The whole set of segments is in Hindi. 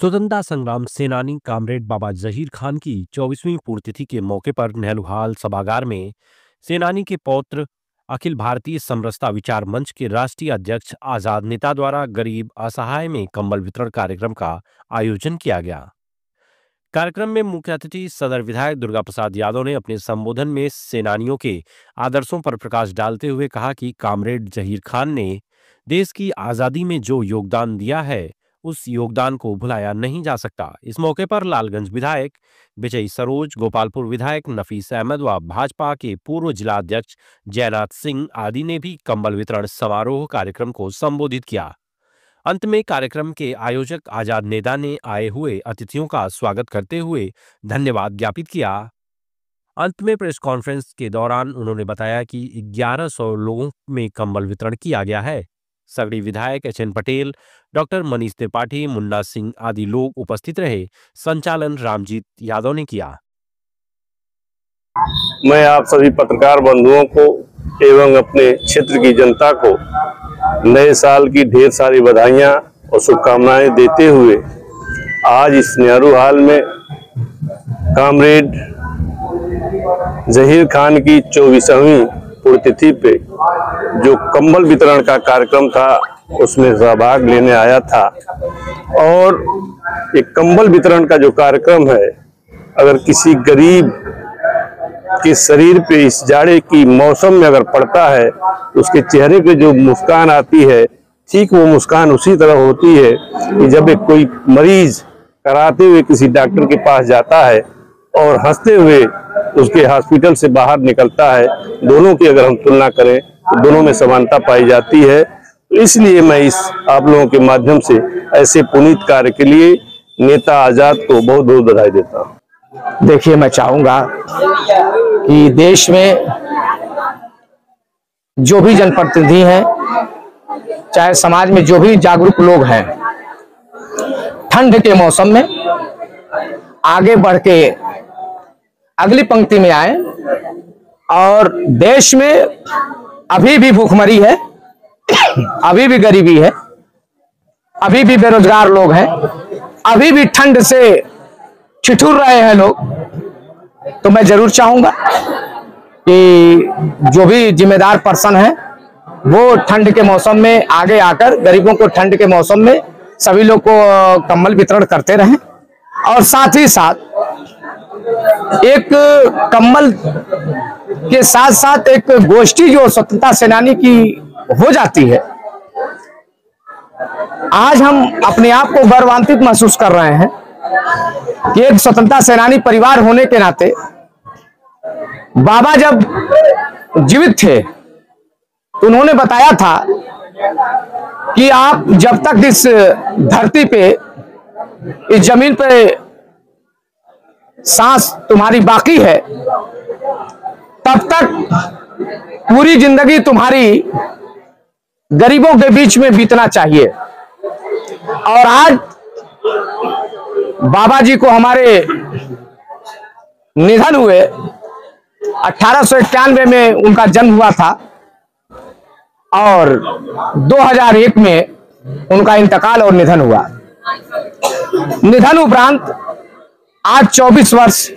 स्वतंत्रता संग्राम सेनानी कामरेड बाबा जहीर खान की 24वीं पुण्यतिथि के मौके पर नेहरू सभागार में सेनानी के पौत्र अखिल भारतीय समरसता विचार मंच के राष्ट्रीय अध्यक्ष आजाद नेता द्वारा गरीब असहाय में कंबल वितरण कार्यक्रम का आयोजन किया गया। कार्यक्रम में मुख्य अतिथि सदर विधायक दुर्गा प्रसाद यादव ने अपने संबोधन में सेनानियों के आदर्शों पर प्रकाश डालते हुए कहा कि कामरेड जहीर खान ने देश की आजादी में जो योगदान दिया है उस योगदान को भुलाया नहीं जा सकता। इस मौके पर लालगंज विधायक विजय सरोज, गोपालपुर विधायक नफीस अहमद व भाजपा के पूर्व जिला अध्यक्ष जयनाथ सिंह आदि ने भी कंबल वितरण समारोह कार्यक्रम को संबोधित किया। अंत में कार्यक्रम के आयोजक आजाद नेता ने आए हुए अतिथियों का स्वागत करते हुए धन्यवाद ज्ञापित किया। अंत में प्रेस कॉन्फ्रेंस के दौरान उन्होंने बताया कि 1100 लोगों में कंबल वितरण किया गया है। सगड़ी विधायक एच.एन. पटेल, डॉक्टर मनीष त्रिपाठी, मुन्ना सिंह आदि लोग उपस्थित रहे। संचालन रामजीत यादव ने किया। मैं आप सभी पत्रकार बंधुओं को एवं अपने क्षेत्र की जनता को नए साल की ढेर सारी बधाइयां और शुभकामनाएं देते हुए आज इस नेहरू हाल में कामरेड जहीर खान की 24वीं पुण्यतिथि पे जो कंबल वितरण का कार्यक्रम था उसमें सहभाग लेने आया था। और ये कंबल वितरण का जो कार्यक्रम है, अगर किसी गरीब के शरीर पे इस जाड़े की मौसम में अगर पड़ता है तो उसके चेहरे पे जो मुस्कान आती है, ठीक वो मुस्कान उसी तरह होती है कि जब एक कोई मरीज कराते हुए किसी डॉक्टर के पास जाता है और हंसते हुए उसके हॉस्पिटल से बाहर निकलता है। दोनों की अगर हम तुलना करें तो दोनों में समानता पाई जाती है। तो इसलिए मैं इस आप लोगों के माध्यम से ऐसे पुनीत कार्य के लिए नेता आजाद को बहुत बहुत बधाई देता हूँ। देखिए, मैं चाहूंगा कि देश में जो भी जनप्रतिनिधि हैं, चाहे समाज में जो भी जागरूक लोग हैं, ठंड के मौसम में आगे बढ़ के अगली पंक्ति में आए। और देश में अभी भी भूखमरी है, अभी भी गरीबी है, अभी भी बेरोजगार लोग हैं, अभी भी ठंड से ठिठुर रहे हैं लोग। तो मैं जरूर चाहूंगा कि जो भी जिम्मेदार पर्सन है वो ठंड के मौसम में आगे आकर गरीबों को ठंड के मौसम में सभी लोग को कंबल वितरण करते रहें। और साथ ही साथ एक कंबल के साथ साथ एक गोष्ठी जो स्वतंत्रता सेनानी की हो जाती है। आज हम अपने आप को गौरवान्वित महसूस कर रहे हैं कि एक स्वतंत्रता सेनानी परिवार होने के नाते बाबा जब जीवित थे तो उन्होंने बताया था कि आप जब तक इस धरती पे, इस जमीन पे सांस तुम्हारी बाकी है, तब तक पूरी जिंदगी तुम्हारी गरीबों के बीच में बीतना चाहिए। और आज बाबा जी को हमारे निधन हुए, 1891 में उनका जन्म हुआ था और 2001 में उनका इंतकाल और निधन हुआ। निधन उपरांत आज 24 वर्ष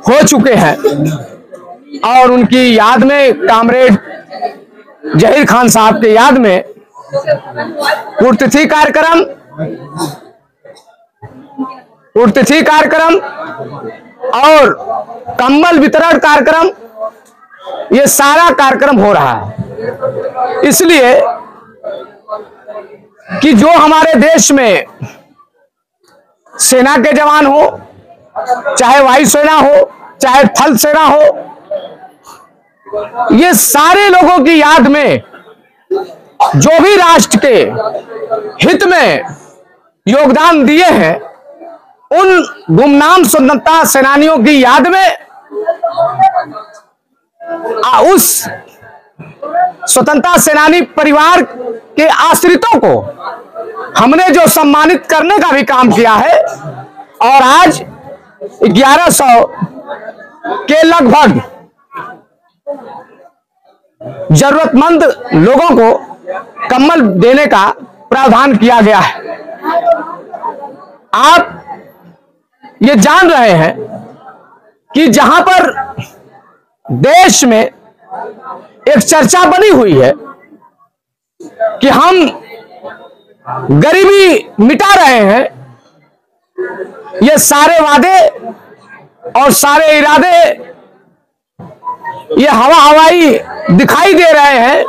हो चुके हैं और उनकी याद में, कामरेड जहीर खान साहब के याद में पुण्यतिथि कार्यक्रम और कंबल वितरण कार्यक्रम, ये सारा कार्यक्रम हो रहा है। इसलिए कि जो हमारे देश में सेना के जवान हो, चाहे वायुसेना हो, चाहे थल सेना हो, ये सारे लोगों की याद में जो भी राष्ट्र के हित में योगदान दिए हैं, उन गुमनाम स्वतंत्रता सेनानियों की याद में उस स्वतंत्रता सेनानी परिवार के आश्रितों को हमने जो सम्मानित करने का भी काम किया है। और आज 1100 के लगभग जरूरतमंद लोगों को कंबल देने का प्रावधान किया गया है। आप ये जान रहे हैं कि जहां पर देश में एक चर्चा बनी हुई है कि हम गरीबी मिटा रहे हैं, ये सारे वादे और सारे इरादे ये हवाई दिखाई दे रहे हैं।